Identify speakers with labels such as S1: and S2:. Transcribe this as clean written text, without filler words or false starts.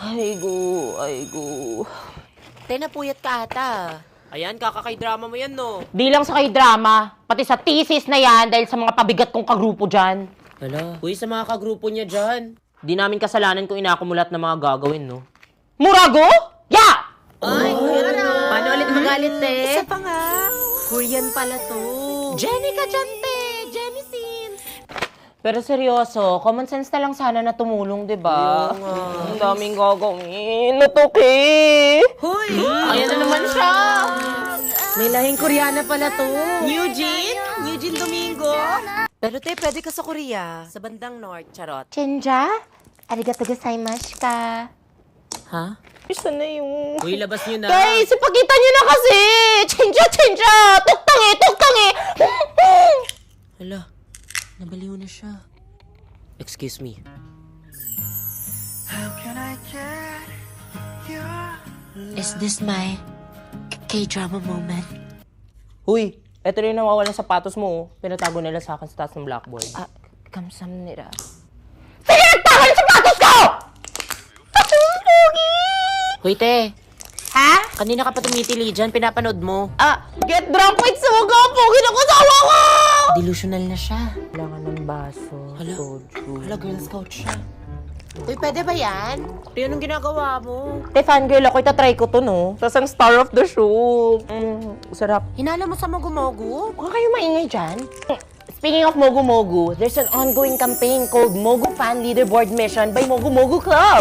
S1: Ay go.
S2: Tay, napuyat ka ata.
S3: Ayan, kakakay-drama mo yan, no?
S1: Di lang sa kay drama, pati sa thesis na yan dahil sa mga pabigat kong kagrupo dyan.
S3: Hala, uy, sa mga kagrupo niya dyan. Di namin kasalanan kung inakumulat na mga gagawin, no?
S1: Murago? Ya!
S2: Ay, paano ulit magalit, te?
S4: Isa pa nga.
S2: Korean pala to.
S4: Jenica Jante! Jemisin!
S1: Pero seryoso, common sense na lang sana na tumulong, di ba? Ang daming gagawin. Natuki!
S2: Hoy!
S1: Ayan na naman siya!
S2: May lahing Koreana pala to.
S4: Eugene? Eugene Domingo? Pero te, pwede ka sa Korea. Sa bandang North, charot.
S1: Chenja? Arigato gozaimasu ka.
S2: Ha?
S1: Isa na yung...
S3: Uy, labas nyo na.
S1: Guys, ipakita nyo na kasi! Chenja! Tuktangi!
S2: Hala, nabaliw na siya.
S3: Excuse me.
S2: Is this my K-drama moment?
S1: Huy, eto rin yung nawawala ng sapatos mo. Oh. Pinatago nila sa akin sa taas ng blackboard. Kamsam nila. Pinagtahan yung sapatos ko!
S2: Hoy, te.
S1: Ha?
S2: Kanina ka pa tumitili dyan, pinapanood mo.
S1: Get drunk with suga! Pogi na kasawa ko!
S2: Delusional na siya.
S1: Kailangan ng baso.
S2: Hala.
S1: Soju.
S2: Hala, Girl Scout siya. Uy, pwede ba yan?
S3: Te, anong ginagawa mo?
S1: Te, fangirl ako. Itatry ko to, no? Tapos ang star of the show. Sarap.
S2: Hinala mo sa mogu-mogu?
S1: Huwag kayo maingay dyan. Speaking of Mogu Mogu, there's an ongoing campaign called Mogu Fan Leaderboard Mission by Mogu Mogu Club.